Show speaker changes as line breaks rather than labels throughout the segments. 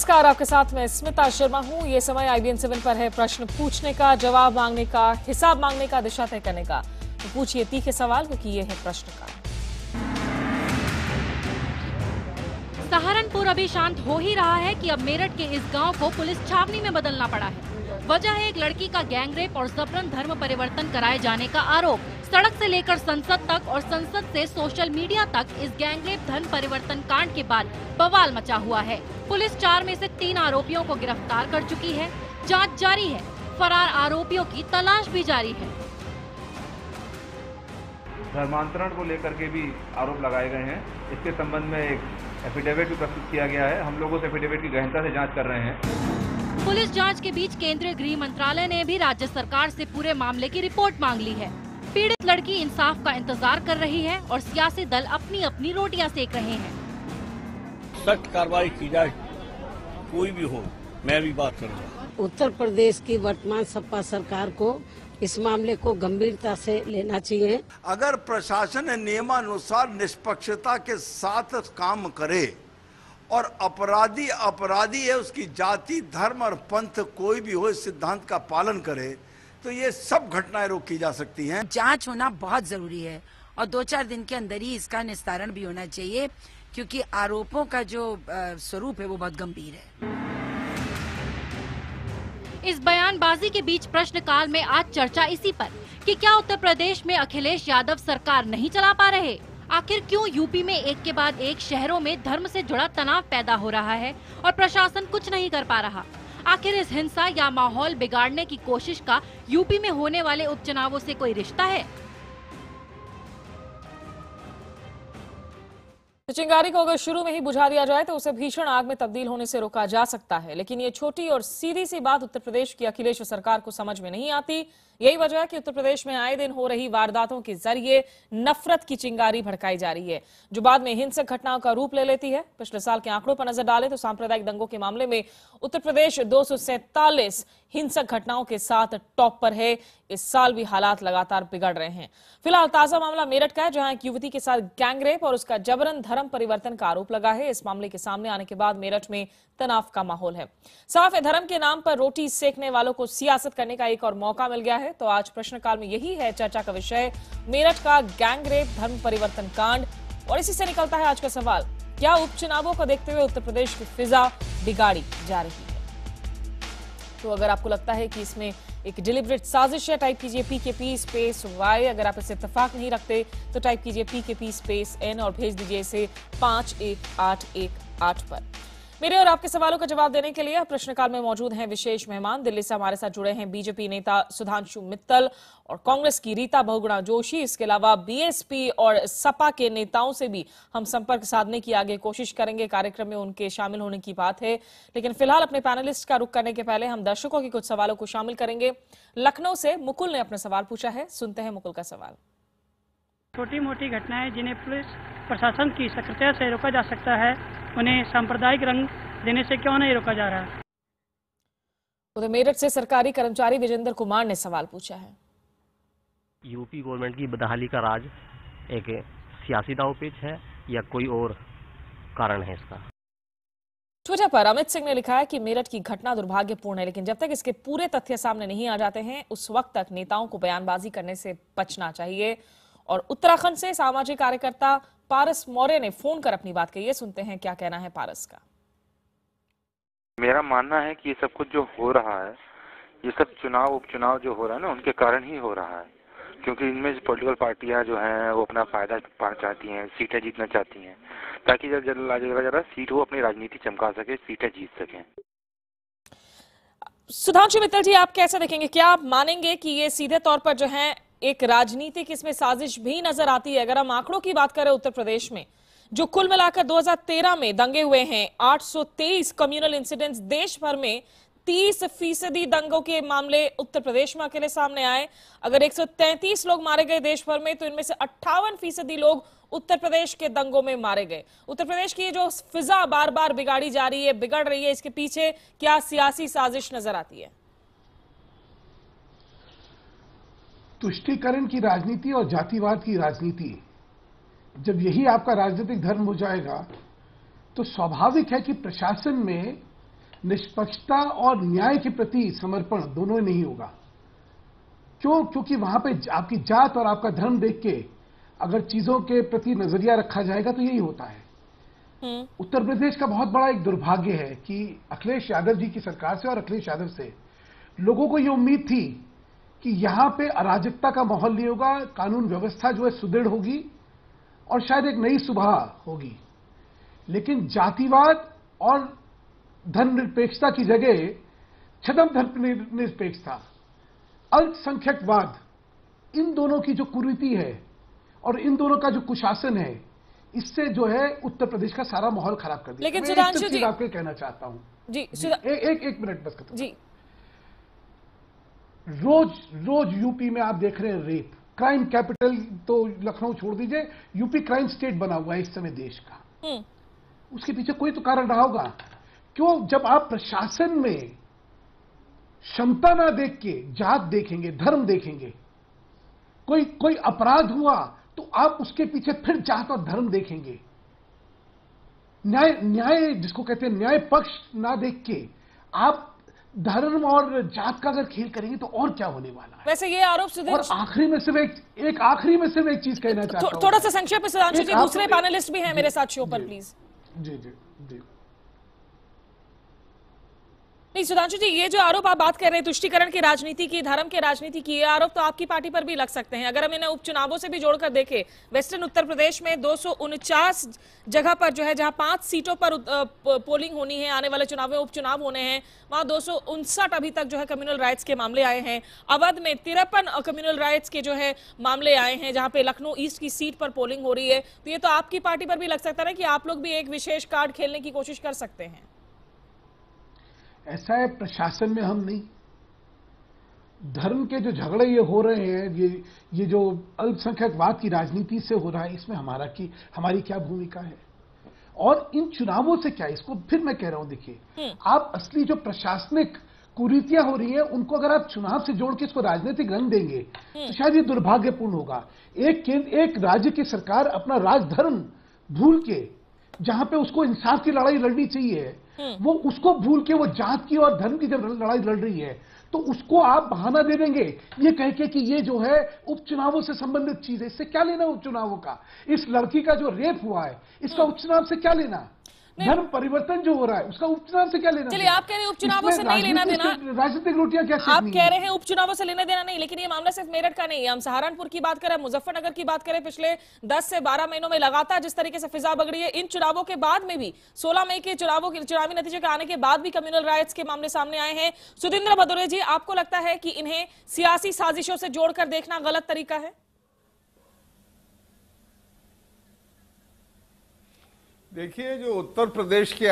नमस्कार, आपके साथ मैं स्मिता शर्मा हूं। ये समय IBN 7 पर है प्रश्न पूछने का, जवाब मांगने का, हिसाब मांगने का, दिशा तय करने का। तो पूछिए तीखे सवाल, क्योंकि ये है प्रश्न का।
सहारनपुर अभी शांत हो ही रहा है कि अब मेरठ के इस गांव को पुलिस छावनी में बदलना पड़ा है। वजह है एक लड़की का गैंगरेप और जबरन धर्म परिवर्तन कराए जाने का आरोप। सड़क से लेकर संसद तक और संसद से सोशल मीडिया तक इस गैंगरेप धर्म परिवर्तन कांड के बाद बवाल मचा हुआ है। पुलिस 4 में से 3 आरोपियों को गिरफ्तार कर चुकी है। जांच जारी है, फरार आरोपियों की तलाश भी जारी है।
धर्मांतरण को लेकर के भी आरोप लगाए गए हैं। इसके संबंध में एक एफिडेविट भी प्रस्तुत किया गया है। हम लोग उस एफिडेविट की गहनता से जांच कर रहे हैं।
पुलिस जांच के बीच केंद्रीय गृह मंत्रालय ने भी राज्य सरकार से पूरे मामले की रिपोर्ट मांग ली है। पीड़ित लड़की इंसाफ का इंतजार कर रही है और सियासी दल अपनी अपनी रोटियां सेक रहे हैं।
सख्त कार्रवाई की जाए, कोई भी हो, मैं भी बात करूंगा।
उत्तर प्रदेश की वर्तमान सपा सरकार को इस मामले को गंभीरता से लेना चाहिए।
अगर प्रशासन नियमानुसार निष्पक्षता के साथ काम करे और अपराधी अपराधी है, उसकी जाति, धर्म और पंथ कोई भी हो, इस सिद्धांत का पालन करे, तो ये सब घटनाएं रोकी जा सकती हैं।
जांच होना बहुत जरूरी है और 2-4 दिन के अंदर ही इसका निस्तारण भी होना चाहिए, क्योंकि आरोपों का जो स्वरूप है वो बहुत गंभीर है।
इस बयानबाजी के बीच प्रश्नकाल में आज चर्चा इसी पर कि क्या उत्तर प्रदेश में अखिलेश यादव सरकार नहीं चला पा रहे। आखिर क्यों यूपी में एक के बाद एक शहरों में धर्म से जुड़ा तनाव पैदा हो रहा है और प्रशासन कुछ नहीं कर पा रहा। आखिर इस हिंसा या माहौल बिगाड़ने की कोशिश का यूपी में होने वाले उपचुनावों से कोई रिश्ता है?
तो चिंगारी को अगर शुरू में ही बुझा दिया जाए तो उसे भीषण आग में तब्दील होने से रोका जा सकता है, लेकिन ये छोटी और सीधी सी बात उत्तर प्रदेश की अखिलेश सरकार को समझ में नहीं आती। यही वजह है कि उत्तर प्रदेश में आए दिन हो रही वारदातों के जरिए नफरत की चिंगारी भड़काई जा रही है, जो बाद में हिंसक घटनाओं का रूप ले लेती है। पिछले साल के आंकड़ों पर नजर डालें तो सांप्रदायिक दंगों के मामले में उत्तर प्रदेश 247 हिंसक घटनाओं के साथ टॉप पर है। इस साल भी हालात लगातार बिगड़ रहे हैं। फिलहाल ताजा मामला मेरठ का है, जहां एक युवती के साथ गैंगरेप और उसका जबरन धर्म परिवर्तन का आरोप लगा है। इस मामले के सामने आने के बाद मेरठ में तनाव का माहौल है। साफ है, धर्म के नाम पर रोटी सेकने वालों को सियासत करने का एक और मौका मिल गया है। तो आज प्रश्नकाल में यही है चर्चा का विषय, मेरठ का गैंगरेप धर्म परिवर्तन कांड। और इसी से निकलता है आज का सवाल, क्या उपचुनावों को देखते हुए उत्तर प्रदेश की फिजा बिगाड़ी जा रही है? तो अगर आपको लगता है कि इसमें एक डिलिबरेट साजिश है, टाइप कीजिए PKP स्पेस Y। अगर आप इससे इत्तेफाक नहीं रखते तो टाइप कीजिए PKP स्पेस N और भेज दीजिए इसे 51818 पर। मेरे और आपके सवालों का जवाब देने के लिए प्रश्नकाल में मौजूद हैं विशेष मेहमान। दिल्ली से हमारे साथ जुड़े हैं बीजेपी नेता सुधांशु मित्तल और कांग्रेस की रीता बहुगुणा जोशी। इसके अलावा BSP और सपा के नेताओं से भी हम संपर्क साधने की आगे कोशिश करेंगे। कार्यक्रम में उनके शामिल होने की बात है, लेकिन फिलहाल अपने पैनलिस्ट का रुख करने के पहले हम दर्शकों के कुछ सवालों को शामिल करेंगे। लखनऊ से मुकुल ने अपना सवाल पूछा है, सुनते हैं मुकुल का सवाल।
छोटी मोटी घटनाएं जिन्हें पुलिस प्रशासन की सक्रियता से रोका जा सकता है, उन्हें सांप्रदायिक रंग देने से क्यों नहीं रोका जा रहा है?
उधर मेरठ से सरकारी कर्मचारी विजेंद्र कुमार ने सवाल पूछा है।
यूपी गवर्नमेंट की बदहाली का राज एक सियासी दांवपेच है या कोई और कारण है इसका?
ट्विटर पर अमित सिंह ने लिखा है कि मेरठ की घटना दुर्भाग्यपूर्ण है, लेकिन जब तक इसके पूरे तथ्य सामने नहीं आ जाते हैं उस वक्त तक नेताओं को बयानबाजी करने से बचना चाहिए। और उत्तराखंड से सामाजिक कार्यकर्ता पारस मौर्य ने फोन कर अपनी बात कही है, सुनते हैं क्या कहना है पारस का।
मेरा मानना है कि ये सब कुछ जो हो रहा है, ये सब चुनाव उपचुनाव जो हो रहा है ना, उनके कारण ही हो रहा है। क्योंकि इनमें पॉलिटिकल पार्टियां जो हैं वो अपना फायदा पाना चाहती हैं, सीटें जीतना चाहती हैं, ताकि जब जरा सीट वो अपनी राजनीति चमका सके, सीटें जीत सकें।
सुधांशु मित्तल जी, आप कैसे देखेंगे? क्या आप मानेंगे कि ये सीधे तौर पर जो है एक राजनीतिक इसमें साजिश भी नजर आती है? अगर हम आंकड़ों की बात करें उत्तर प्रदेश में, जो कुल मिलाकर 2013 में दंगे हुए हैं, 823 कम्युनल इंसिडेंट्स, देश भर में 30% दंगों के मामले उत्तर प्रदेश में अकेले सामने आए। अगर 133 लोग मारे गए देश भर में, तो इनमें से 58% लोग उत्तर प्रदेश के दंगों में मारे गए। उत्तर प्रदेश की जो फिजा बार बार बिगाड़ी जा रही है, बिगड़ रही है, इसके पीछे क्या सियासी साजिश नजर आती है?
तुष्टीकरण की राजनीति और जातिवाद की राजनीति, जब यही आपका राजनीतिक धर्म हो जाएगा तो स्वाभाविक है कि प्रशासन में निष्पक्षता और न्याय के प्रति समर्पण दोनों नहीं होगा। क्योंकि वहां पे आपकी जात और आपका धर्म देख के अगर चीजों के प्रति नजरिया रखा जाएगा तो यही होता है। उत्तर प्रदेश का बहुत बड़ा एक दुर्भाग्य है कि अखिलेश यादव जी की सरकार से और अखिलेश यादव से लोगों को यह उम्मीद थी कि यहां पे अराजकता का माहौल नहीं होगा, कानून व्यवस्था जो है सुदृढ़ होगी और शायद एक नई सुबह होगी। लेकिन जातिवाद और धर्मनिरपेक्षता की जगह छद्म धर्मनिरपेक्षता, अल्पसंख्यकवाद, इन दोनों की जो कुरीति है और इन दोनों का जो कुशासन है, इससे जो है उत्तर प्रदेश का सारा माहौल खराब कर दिया।
लेकिन सुधांशु जी,
आपको कहना चाहता हूं
जी,
एक मिनट बस खत्म
जी।
रोज यूपी में आप देख रहे हैं रेप, क्राइम कैपिटल तो लखनऊ छोड़ दीजिए, यूपी क्राइम स्टेट बना हुआ है इस समय देश का। उसके पीछे कोई तो कारण रहा होगा। क्यों? जब आप प्रशासन में क्षमता ना देख के जात देखेंगे, धर्म देखेंगे, कोई अपराध हुआ तो आप उसके पीछे फिर जात और धर्म देखेंगे। न्याय जिसको कहते हैं न्याय पक्ष ना देख के आप धर्म और जात का अगर खेल करेंगे तो और क्या होने वाला है।
वैसे ये आरोप
और आखिरी में सिर्फ एक चीज कहना चाहता हूं,
थोड़ा सा संक्षेप में सुधांशु जी, दूसरे पैनलिस्ट भी हैं मेरे साथ शो पर, प्लीज।
जी
नहीं सुधांशु जी, ये जो आरोप आप बात कर रहे हैं तुष्टीकरण की राजनीति की, धर्म की राजनीति की, ये आरोप तो आपकी पार्टी पर भी लग सकते हैं। अगर हम इन्हें उपचुनावों से भी जोड़कर देखें, वेस्टर्न उत्तर प्रदेश में 249 जगह पर जो है जहां 5 सीटों पर पोलिंग होनी है, आने वाले चुनाव में उपचुनाव होने हैं, वहां 259 अभी तक जो है कम्युनल राइट्स के मामले आए हैं। अवध में 53 कम्युनल राइट्स के जो है मामले आए हैं, जहां पे लखनऊ ईस्ट की सीट पर पोलिंग हो रही है। तो ये तो आपकी पार्टी पर भी लग सकता है कि आप लोग भी एक विशेष कार्ड खेलने की कोशिश कर सकते हैं।
ऐसा है, प्रशासन में हम नहीं, धर्म के जो झगड़े ये हो रहे हैं, ये जो अल्पसंख्यकवाद की राजनीति से हो रहा है, इसमें हमारी क्या भूमिका है और इन चुनावों से क्या। इसको फिर मैं कह रहा हूं, देखिए आप असली जो प्रशासनिक कुरीतियां हो रही हैं उनको अगर आप चुनाव से जोड़ के इसको राजनीतिक रंग देंगे तो शायद ये दुर्भाग्यपूर्ण होगा। एक राज्य की सरकार अपना राजधर्म भूल के, जहां पे उसको इंसाफ की लड़ाई लड़नी चाहिए, वो उसको भूल के वो जात की और धर्म की जब लड़ाई लड़ रही है तो उसको आप बहाना दे देंगे ये कह के कि ये जो है उपचुनावों से संबंधित चीज है। इससे क्या लेना उपचुनावों का? इस लड़की का जो रेप हुआ है इसका उपचुनाव से क्या लेना? धर्म परिवर्तन जो हो रहा है उसका उपचुनाव से क्या लेना?
चलिए, आप कह रहे हैं उपचुनावों से नहीं लेना देना,
राजनीतिक रोटियां क्या
आप कह रहे हैं उपचुनावों से लेना देना नहीं, लेकिन ये मामला सिर्फ मेरठ का नहीं है। हम सहारनपुर की बात करें, मुजफ्फरनगर की बात करें, पिछले 10 से 12 महीनों में लगातार जिस तरीके से फिजा बगड़ी है, इन चुनावों के बाद में भी 16 मई के चुनावी नतीजे के आने के बाद भी कम्युनल राइट्स के मामले सामने आए हैं। सुधींद्र भदौरिया जी, आपको लगता है कि इन्हें सियासी साजिशों से जोड़कर देखना गलत तरीका है?
देखिए, जो उत्तर प्रदेश के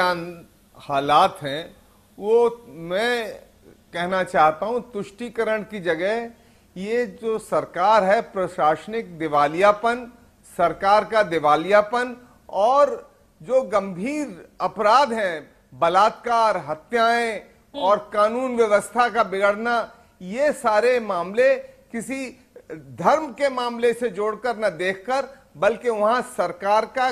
हालात हैं वो मैं कहना चाहता हूं, तुष्टीकरण की जगह ये जो सरकार है, प्रशासनिक दिवालियापन, सरकार का दिवालियापन और जो गंभीर अपराध हैं, बलात्कार, हत्याएं और कानून व्यवस्था का बिगड़ना, ये सारे मामले किसी धर्म के मामले से जोड़कर न देखकर, बल्कि वहां सरकार का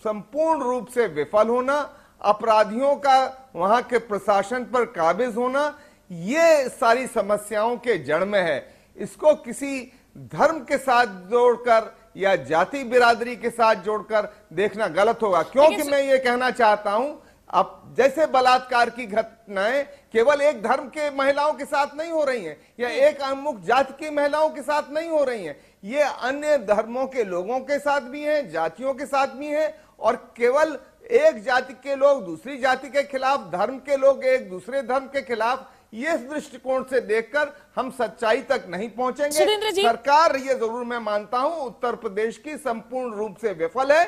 संपूर्ण रूप से विफल होना, अपराधियों का वहां के प्रशासन पर काबिज होना, ये सारी समस्याओं के जड़ में है। इसको किसी धर्म के साथ जोड़कर या जाति बिरादरी के साथ जोड़कर देखना गलत होगा। क्योंकि मैं ये कहना चाहता हूं, अब जैसे बलात्कार की घटनाएं केवल एक धर्म के महिलाओं के साथ नहीं हो रही हैं या एक अमुक जाति की महिलाओं के साथ नहीं हो रही हैं, ये अन्य धर्मों के लोगों के साथ भी हैं, जातियों के साथ भी हैं। और केवल एक जाति के लोग दूसरी जाति के खिलाफ, धर्म के लोग एक दूसरे धर्म के खिलाफ, ये दृष्टिकोण से देखकर हम सच्चाई तक नहीं पहुंचेंगे। सरकार, ये जरूर मैं मानता हूं, उत्तर प्रदेश की संपूर्ण रूप से विफल है।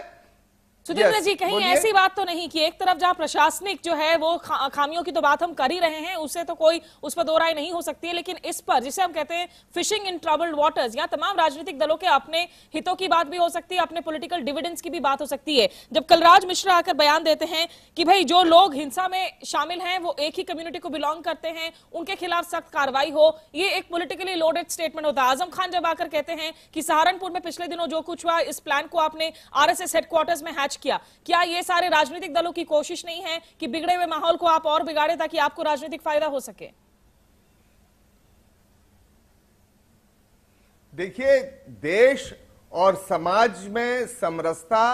सुधींद्र जी, कहीं ऐसी बात तो नहीं कि एक तरफ जहां प्रशासनिक जो है वो खामियों की तो बात हम कर ही रहे हैं, उससे तो कोई उस पर दो राय नहीं हो सकती है, लेकिन इस पर जिसे हम कहते हैं फिशिंग इन ट्रबल्ड वाटर्स, यहाँ तमाम राजनीतिक दलों के अपने हितों की बात भी हो सकती है, अपने पॉलिटिकल डिविडेंड्स की भी बात हो सकती है। जब कलराज मिश्रा आकर बयान देते हैं कि भाई जो लोग हिंसा में शामिल हैं वो एक ही कम्युनिटी को बिलोंग करते हैं, उनके खिलाफ सख्त कार्रवाई हो, ये एक पॉलिटिकली लोडेड स्टेटमेंट होता है। आजम खान जब आकर कहते हैं कि सहारनपुर में पिछले दिनों जो कुछ हुआ, इस प्लान को आपने आरएसएस हेडक्वार्टर्स में हैच अटैच किया। क्या ये सारे राजनीतिक दलों की कोशिश नहीं है कि बिगड़े हुए माहौल को आप और बिगाड़े ताकि आपको राजनीतिक फायदा हो सके?
देखिए, देश और समाज में समरसता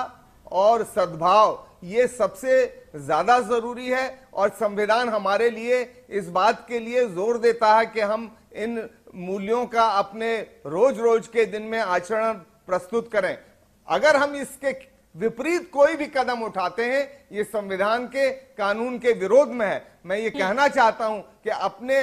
और सद्भाव ये सबसे ज्यादा जरूरी है, और संविधान हमारे लिए इस बात के लिए जोर देता है कि हम इन मूल्यों का अपने रोज रोज के दिन में आचरण प्रस्तुत करें। अगर हम इसके विपरीत कोई भी कदम उठाते हैं, ये संविधान के कानून के विरोध में है। मैं ये कहना चाहता हूं कि अपने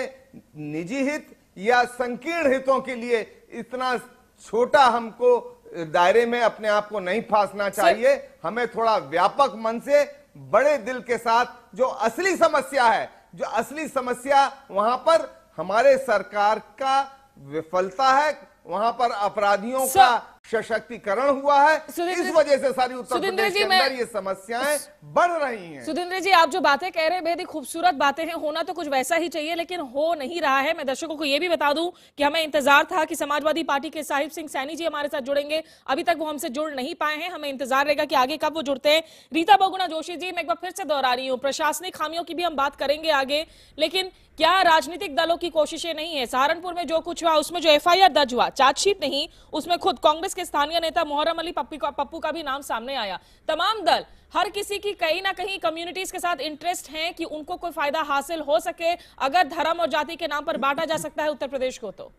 निजी हित या संकीर्ण हितों के लिए इतना छोटा हमको दायरे में अपने आप को नहीं फांसना चाहिए। हमें थोड़ा व्यापक मन से, बड़े दिल के साथ जो असली समस्या है, जो असली समस्या वहां पर हमारे सरकार का विफलता है, वहां पर अपराधियों का सशक्तिकरण हुआ है, इस वजह से सारी उत्तर प्रदेश के अंदर ये समस्याएं बढ़ रही हैं।
सुधींद्र जी, आप जो बातें कह रहे हैं बेहद ही खूबसूरत बातें हैं, होना तो कुछ वैसा ही चाहिए लेकिन हो नहीं रहा है। मैं दर्शकों को यह भी बता दूं कि हमें इंतजार था कि समाजवादी पार्टी के साहिब सिंह सैनी जी हमारे साथ जुड़ेंगे, अभी तक वो हमसे जुड़ नहीं पाए हैं। हमें इंतजार रहेगा कि आगे कब वो जुड़ते हैं। रीता बहुगुणा जोशी जी, मैं एक बार फिर से दोहरा रही हूँ, प्रशासनिक खामियों की भी हम बात करेंगे आगे, लेकिन क्या राजनीतिक दलों की कोशिशें नहीं है? सहारनपुर में जो कुछ हुआ उसमें जो एफआईआर दर्ज हुआ, चार्जशीट नहीं, उसमें खुद कांग्रेस के स्थानीय नेता मोहर्रम अली पप्पू का भी नाम सामने आया। तमाम दल, हर किसी की कहीं ना कहीं कम्युनिटीज के साथ इंटरेस्ट है कि उनको कोई फायदा हासिल हो सके, अगर धर्म और जाति के नाम पर बांटा जा सकता है उत्तर प्रदेश को। तो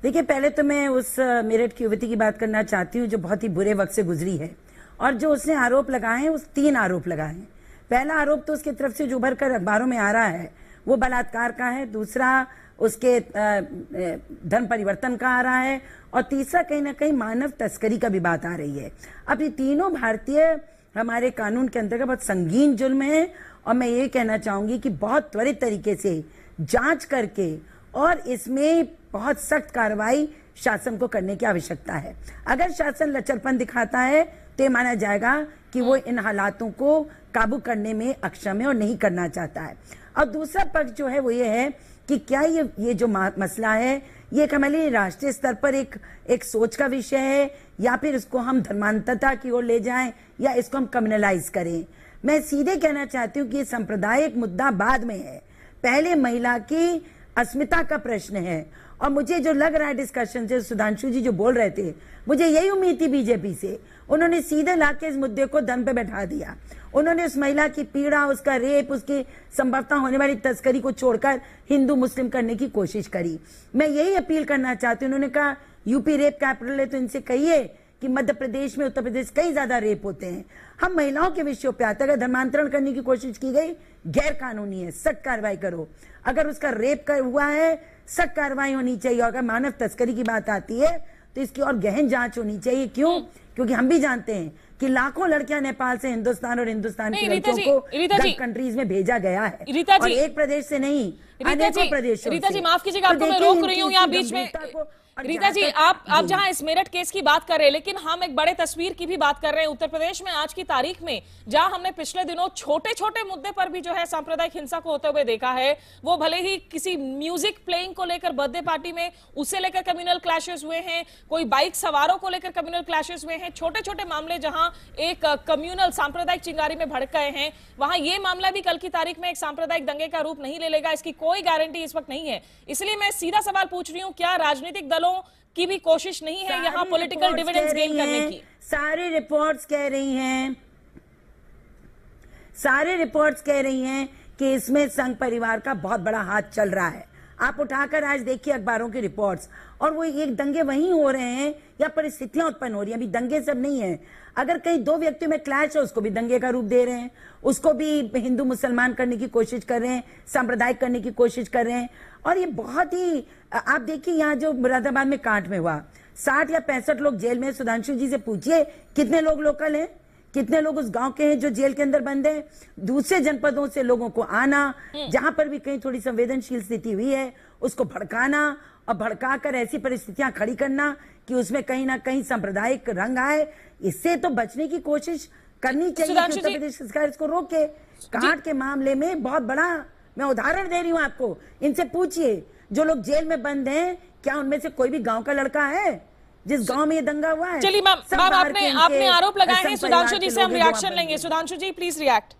देखिए, पहले तो मैं उस मेरठ की युवती की बात करना चाहती हूँ जो बहुत ही बुरे वक्त से गुजरी है, और जो उसने आरोप लगाए हैं, उस 3 आरोप लगाए हैं। पहला आरोप तो उसकी तरफ से जो भर कर अखबारों में आ रहा है वो बलात्कार का है, दूसरा उसके धर्म परिवर्तन का आ रहा है, और तीसरा कहीं ना कहीं मानव तस्करी का भी बात आ रही है। अब ये तीनों भारतीय हमारे कानून के अंतर्गत बहुत संगीन जुल्म है, और मैं ये कहना चाहूंगी कि बहुत त्वरित तरीके से जांच करके और इसमें बहुत सख्त कार्रवाई शासन को करने की आवश्यकता है। अगर शासन लचरपन दिखाता है तो ये माना जाएगा कि वो इन हालातों को काबू करने में अक्षम है और नहीं करना चाहता है। और दूसरा पक्ष जो है वो ये है कि क्या ये जो मसला है ये हमारे लिए राष्ट्रीय स्तर पर एक सोच का विषय है, या फिर इसको हम धर्मांतरता की ओर ले जाएं, या इसको हम कम्युनलाइज करें। मैं सीधे कहना चाहती हूँ कि ये सांप्रदायिक मुद्दा बाद में है, पहले महिला की अस्मिता का प्रश्न है। और मुझे जो लग रहा है डिस्कशन से, सुधांशु जी जो बोल रहे थे, मुझे यही उम्मीद थी बीजेपी से। उन्होंने सीधे लाके इस मुद्दे को दम पे बैठा दिया। उन्होंने उस महिला की पीड़ा, उसका रेप, उसकी संभवतः होने वाली तस्करी को छोड़कर हिंदू मुस्लिम करने की कोशिश करी। मैं यही अपील करना चाहती हूँ। उन्होंने कहा यूपी रेप कैपिटल है, तो इनसे कहिए कि मध्य प्रदेश में, उत्तर प्रदेश कई ज्यादा रेप होते हैं। हम महिलाओं के विषयों पे आते, अगर धर्मांतरण करने की कोशिश की गई गैर कानूनी है, सख्त कार्रवाई करो। अगर उसका रेप हुआ है, सख्त कार्रवाई होनी चाहिए। अगर मानव तस्करी की बात आती है तो इसकी और गहन जांच होनी चाहिए। क्यों? क्योंकि हम भी जानते हैं कि लाखों लड़कियां नेपाल से हिंदुस्तान और हिंदुस्तान की लड़कियों को गल्फ कंट्रीज में भेजा गया है, और एक प्रदेश से नहीं, अनेकों प्रदेशों से।
रीता जी, माफ कीजिएगा, आपको मैं रोक रही हूँ यहाँ बीच में। रीता जी, आप जहां इस मेरठ केस की बात कर रहे हैं, लेकिन हम एक बड़े तस्वीर की भी बात कर रहे हैं। उत्तर प्रदेश में आज की तारीख में जहां हमने पिछले दिनों छोटे छोटे मुद्दे पर भी जो है सांप्रदायिक हिंसा को होते हुए देखा है, वो भले ही किसी म्यूजिक प्लेइंग को लेकर बर्थडे पार्टी में उससे लेकर कम्युनल क्लैशेस हुए हैं, कोई बाइक सवारों को लेकर कम्युनल क्लैशेस हुए हैं, छोटे छोटे मामले जहां एक कम्युनल सांप्रदायिक चिंगारी में भड़क गए हैं, वहां ये मामला भी कल की तारीख में एक सांप्रदायिक दंगे का रूप नहीं ले लेगा, इसकी कोई गारंटी इस वक्त नहीं है। इसलिए मैं सीधा सवाल पूछ रही हूं, क्या राजनीतिक दलों की भी कोशिश नहीं है यहाँ पॉलिटिकल डिविडेंड्स गेन करने की?
सारे रिपोर्ट्स कह रही हैं कि इसमें संघ परिवार का बहुत बड़ा हाथ चल रहा है। आप उठाकर आज देखिए अखबारों की रिपोर्ट्स, और वो एक दंगे वहीं हो रहे हैं या परिस्थितियां उत्पन्न हो रही हैं। अभी दंगे सब नहीं है। अगर कहीं दो व्यक्तियों में क्लैश है, उसको भी दंगे का रूप दे रहे हैं, उसको भी हिंदू मुसलमान करने की कोशिश कर रहे हैं, सांप्रदायिक करने की कोशिश कर रहे हैं। और ये बहुत ही, आप देखिए यहाँ जो मुरादाबाद में कांड में हुआ, 60 या 65 लोग जेल में। सुधांशु जी से पूछिए कितने लोग लोकल हैं, कितने लोग उस गांव के हैं जो जेल के अंदर बंद है। दूसरे जनपदों से लोगों को आना, जहां पर भी कहीं थोड़ी संवेदनशील स्थिति हुई है उसको भड़काना, और भड़काकर ऐसी परिस्थितियां खड़ी करना कि उसमें कहीं ना कहीं सांप्रदायिक रंग आए। इससे तो बचने की कोशिश करनी चाहिए। उत्तर प्रदेश सरकार इसको रोके। कांड के मामले में बहुत बड़ा, मैं उदाहरण दे रही हूं आपको, इनसे पूछिए जो लोग जेल में बंद हैं, क्या उनमें से कोई भी गांव का लड़का है जिस गांव में ये दंगा हुआ है?
चलिए मैम, आपने आरोप लगाए हैं, सुधांशु जी से हम रिएक्शन लेंगे। सुधांशु जी प्लीज रिएक्ट।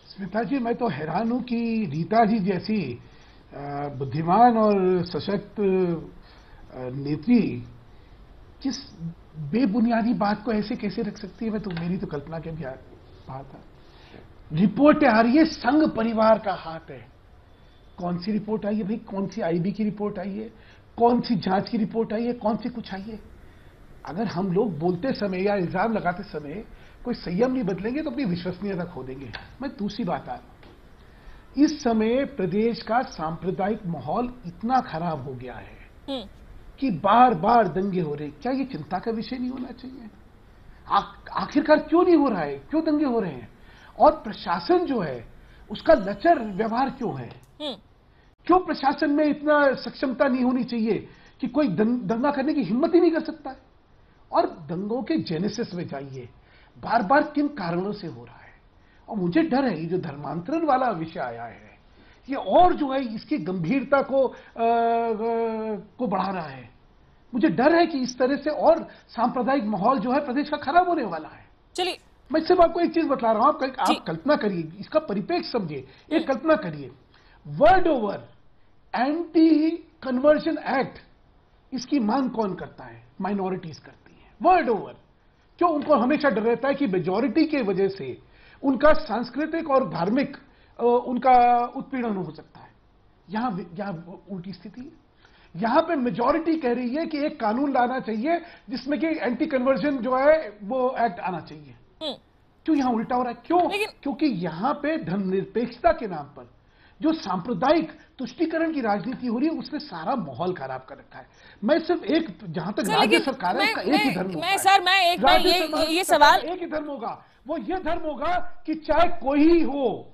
स्मिता जी, मैं तो हैरान हूं कि रीता जी जैसी बुद्धिमान और सशक्त नेत्री किस बेबुनियादी बात को ऐसे कैसे रख सकती है। मैं तो, मेरी तो कल्पना के भी बात है। रिपोर्ट आ रही है, संघ परिवार का हाथ है। कौन सी रिपोर्ट आई है भाई? कौन सी आईबी की रिपोर्ट आई है? कौन सी जांच की रिपोर्ट आई है? कौन सी कुछ आई है? अगर हम लोग बोलते समय या इल्जाम लगाते समय कोई संयम नहीं बदलेंगे तो अपनी विश्वसनीयता खो देंगे। मैं दूसरी बात आ रहा हूं, इस समय प्रदेश का सांप्रदायिक माहौल इतना खराब हो गया है कि बार बार दंगे हो रहे। क्या ये चिंता का विषय नहीं होना चाहिए? आखिरकार क्यों नहीं हो रहा है? क्यों दंगे हो रहे हैं? और प्रशासन जो है उसका लचर व्यवहार क्यों है? क्यों प्रशासन में इतना सक्षमता नहीं होनी चाहिए कि कोई दंगा करने की हिम्मत ही नहीं कर सकता है? और दंगों के जेनेसिस में जाइए, बार बार किन कारणों से हो रहा है। और मुझे डर है ये जो धर्मांतरण वाला विषय आया है, ये और जो है इसकी गंभीरता को बढ़ा रहा है। मुझे डर है कि इस तरह से और सांप्रदायिक माहौल जो है प्रदेश का खराब होने वाला है।
चलिए,
मैं सिर्फ आपको एक चीज बता रहा हूं, आप कल्पना करिए, इसका परिप्रेक्ष्य समझिए। एक कल्पना करिए, world over anti conversion act, इसकी मांग कौन करता है? माइनॉरिटीज करती हैं वर्ल्ड ओवर। क्यों? उनको हमेशा डर रहता है कि मेजॉरिटी के वजह से उनका सांस्कृतिक और धार्मिक उनका उत्पीड़न हो सकता है। यहां उल्टी स्थिति है। यहां पे मेजॉरिटी कह रही है कि एक कानून लाना चाहिए जिसमें कि एंटी कन्वर्जन जो है वो एक्ट आना चाहिए। क्यों यहां उल्टा हो रहा है? क्यों? क्योंकि यहां पे धर्मनिरपेक्षता के नाम पर जो सांप्रदायिक तुष्टीकरण की राजनीति हो रही है उसने सारा माहौल खराब कर रखा है। मैं सिर्फ एक, जहां तक राज्य सरकार है, एक ही धर्म होगा।
ये सवाल
एक ही धर्म होगा, वो ये धर्म होगा कि चाहे कोई ही हो,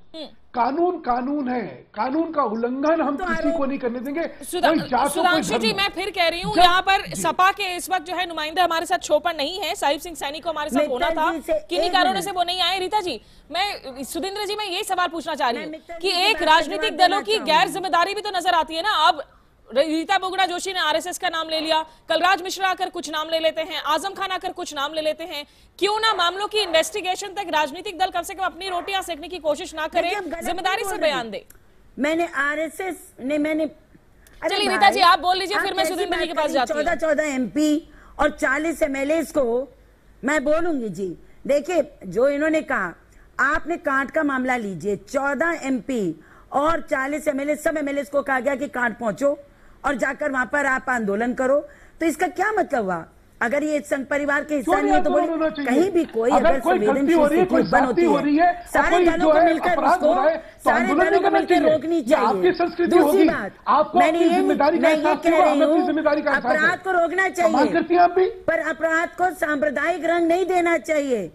कानून कानून है, कानून का उल्लंघन हम किसी को नहीं करने देंगे।
सुधांशु जी, मैं फिर कह रही हूँ, यहाँ पर सपा के इस वक्त जो है नुमाइंदे हमारे साथ शो पर नहीं है। साहिब सिंह सैनी को हमारे साथ होना था, किन्हीं कारणों से वो नहीं आए। रीता जी, मैं सुधींद्र जी, मैं यही सवाल पूछना चाह रही हूँ कि एक राजनीतिक दलों की गैर जिम्मेदारी भी तो नजर आती है ना। अब रीता बोगड़ा जोशी ने आरएसएस का नाम ले लिया, कलराज मिश्रा आकर कुछ नाम ले लेते हैं, आजम खान आकर कुछ नाम ले लेते हैं। क्यों ना मामलों की इन्वेस्टिगेशन तक राजनीतिक दल कम से कम अपनी रोटियां सेकने की कोशिश ना करें, जिम्मेदारी से बयान दे।
मैंने आरएसएस ने, मैंने,
चलिए रीता जी आप बोल लीजिए, फिर मैं सुधींद्र जी के पास जाती हूं।
14 एमपी और 40 एमएलए को मैं बोलूंगी जी। देखिए, जो इन्होंने कहा, आपने कांट का मामला लीजिए, 14 एमपी और 40 एमएलए, सब एमएलए को कहा गया कि कांट पहुंचो और जाकर वहां पर आप आंदोलन करो। तो इसका क्या मतलब हुआ? अगर ये संघ परिवार के हिस्सा नहीं है तो बोले कहीं भी कोई अगर संवेदनशील स्थिति उत्पन्न होती है, सारे दलों को मिलकर उसको, सारे दलों को मिलकर रोकनी चाहिए। दूसरी बात, मैं ये कह रही हूँ, अपराध को रोकना चाहिए, पर अपराध को सांप्रदायिक रंग नहीं देना चाहिए।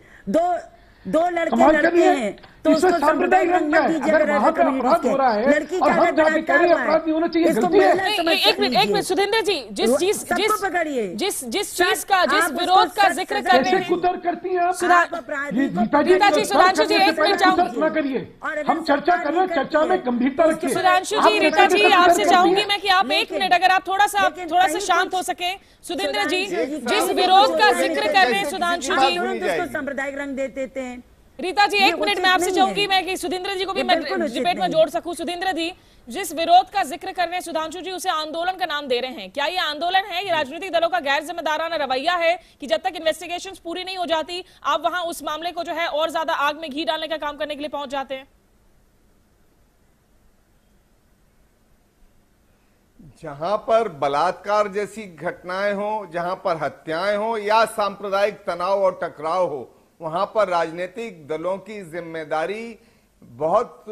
दो लड़के हैं तो उसको सांप्रदायिक रंग मत दीजिए। अगर लड़की का अगर बलात्कार हुआ है, इसको
एक मिनट सुधींद्र जी, जिस चीज का, जिस विरोध का जिक्र कर रहे हैं रीता जी, सुधांशु जी एक मिनट चाहूंगी,
हम चर्चा कर रहे हैं, चर्चा में गंभीरता रखिए।
सुधांशु जी, रीता जी आपसे चाहूंगी मैं कि आप एक मिनट अगर आप थोड़ा सा शांत हो सके। सुधींद्र जी, जिस विरोध का जिक्र कर रहे हैं सुधांशु जी,
सांप्रदायिक रंग दे देते हैं।
रीता जी एक मिनट मैं आपसे चाहूंगी मैं कि सुधींद्र जी को भी मैं डिबेट में जोड़ सकूं। सुधींद्र जी, जिस विरोध का जिक्र कर रहे हैं सुधांशु जी, उसे आंदोलन का नाम दे रहे हैं। क्या ये आंदोलन है? ये राजनीतिक दलों का गैर जिम्मेदाराना रवैया है कि जब तक इन्वेस्टिगेशंस पूरी नहीं हो जाती आप वहां उस मामले को जो है और ज्यादा आग में घी डालने का काम करने के लिए पहुंच जाते हैं?
जहां पर बलात्कार जैसी घटनाएं हो, जहां पर हत्याएं हो या सांप्रदायिक तनाव और टकराव हो, वहां पर राजनीतिक दलों की बहुत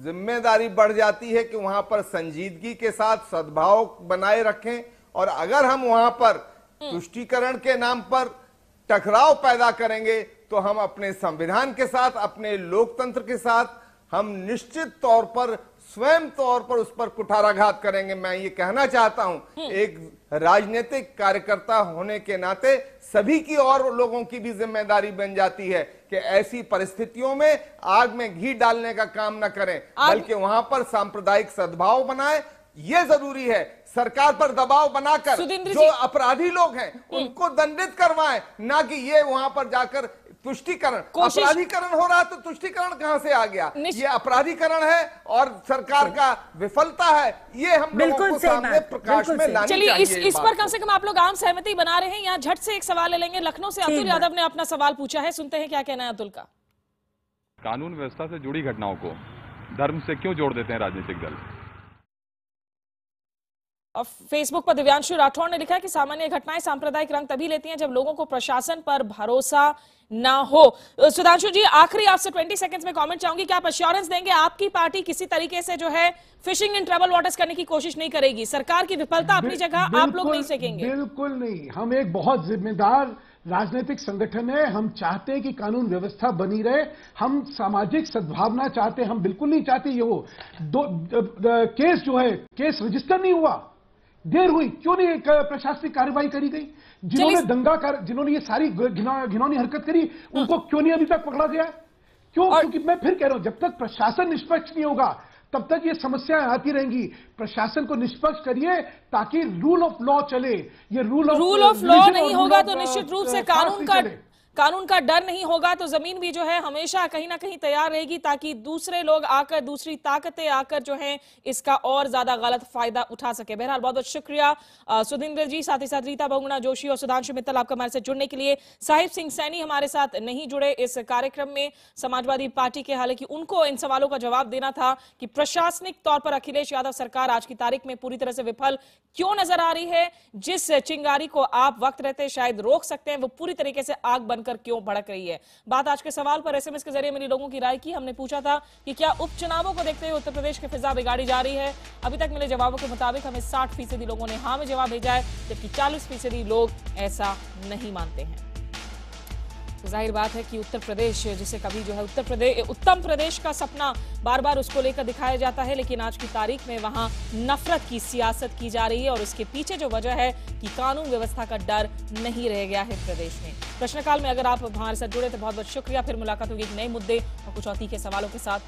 जिम्मेदारी बढ़ जाती है कि वहां पर संजीदगी के साथ सद्भाव बनाए रखें। और अगर हम वहां पर तुष्टीकरण के नाम पर टकराव पैदा करेंगे तो हम अपने संविधान के साथ, अपने लोकतंत्र के साथ हम निश्चित तौर पर स्वयं तौर पर उस पर कुठाराघात करेंगे। मैं ये कहना चाहता हूं, एक राजनीतिक कार्यकर्ता होने के नाते सभी की और लोगों की भी जिम्मेदारी बन जाती है कि ऐसी परिस्थितियों में आग में घी डालने का काम न करें, बल्कि वहां पर सांप्रदायिक सद्भाव बनाए। ये जरूरी है, सरकार पर दबाव बनाकर जो अपराधी लोग हैं उनको दंडित करवाएं, ना कि ये वहां पर जाकर तुष्टीकरण, अपराधीकरण हो रहा है। तो तुष्टीकरण कहां से आ गया? ये अपराधीकरण है और सरकार का विफलता है। ये हम लोगों को सामने प्रकाश में लानी चाहिए।
चलिए, इस पर कम से कम आप लोग आम सहमति बना रहे हैं। यहाँ झट से एक सवाल ले लेंगे। लखनऊ से अतुल यादव ने अपना सवाल पूछा है, सुनते हैं क्या कहना है अतुल का।
कानून व्यवस्था से जुड़ी घटनाओं को धर्म से क्यों जोड़ देते हैं राजनीतिक दल?
और फेसबुक पर दिव्यांशु राठौड़ ने लिखा है कि सामान्य घटनाएं सांप्रदायिक रंग तभी लेती हैं जब लोगों को प्रशासन पर भरोसा ना हो। सुधांशु जी, आखिरी आपसे 20 सेकंड्स में कमेंट चाहूंगी कि आप एश्योरेंस देंगे आपकी पार्टी किसी तरीके से जो है फिशिंग इन ट्रबल वाटर्स करने की कोशिश नहीं करेगी? सरकार की विफलता अपनी जगह, आप लोग नहीं सकेंगे?
बिल्कुल नहीं। हम एक बहुत जिम्मेदार राजनीतिक संगठन है। हम चाहते हैं कि कानून व्यवस्था बनी रहे। हम सामाजिक सद्भावना चाहते हैं। हम बिल्कुल नहीं चाहते ये हो केस जो है, केस रजिस्टर नहीं हुआ, देर हुई, क्यों नहीं प्रशासनिक कार्रवाई करी गई? जिन्होंने ये सारी घिनौनी हरकत करी उनको क्यों नहीं अभी तक पकड़ा गया? क्यों? क्योंकि मैं फिर कह रहा हूं, जब तक प्रशासन निष्पक्ष नहीं होगा तब तक ये समस्याएं आती रहेंगी। प्रशासन को निष्पक्ष करिए ताकि रूल ऑफ लॉ चले। ये रूल ऑफ
लॉ नहीं होगा तो निश्चित रूप से कानून का डर नहीं होगा तो जमीन भी जो है हमेशा कहीं ना कहीं तैयार रहेगी ताकि दूसरे लोग आकर, दूसरी ताकतें आकर जो है इसका और ज्यादा गलत फायदा उठा सके। बहरहाल बहुत बहुत शुक्रिया सुधींद्र जी, साथ ही साथ रीता बहुगुणा जोशी और सुधांशु मित्तल आपका हमारे साथ जुड़ने के लिए। साहिब सिंह सैनी हमारे साथ नहीं जुड़े इस कार्यक्रम में समाजवादी पार्टी के, हालांकि उनको इन सवालों का जवाब देना था कि प्रशासनिक तौर पर अखिलेश यादव सरकार आज की तारीख में पूरी तरह से विफल क्यों नजर आ रही है। जिस चिंगारी को आप वक्त रहते शायद रोक सकते हैं वो पूरी तरीके से आग बनकर क्यों भड़क रही है। बात आज के सवाल पर एसएमएस के जरिए मेरी लोगों की राय की। हमने पूछा था कि क्या उपचुनावों को देखते हुए उत्तर प्रदेश की फिजा बिगाड़ी जा रही है। अभी तक मिले जवाबों के मुताबिक हमें 60% लोगों ने हाँ में जवाब भेजा है, जबकि 40% लोग ऐसा नहीं मानते हैं। तो जाहिर बात है कि उत्तर प्रदेश जिसे कभी जो है उत्तम प्रदेश का सपना बार बार उसको लेकर दिखाया जाता है, लेकिन आज की तारीख में वहां नफरत की सियासत की जा रही है और उसके पीछे जो वजह है कि कानून व्यवस्था का डर नहीं रह गया है प्रदेश में। प्रश्नकाल में अगर आप हमारे साथ जुड़े तो बहुत बहुत शुक्रिया। फिर मुलाकात होगी एक नए मुद्दे और कुछ और तीखे सवालों के साथ।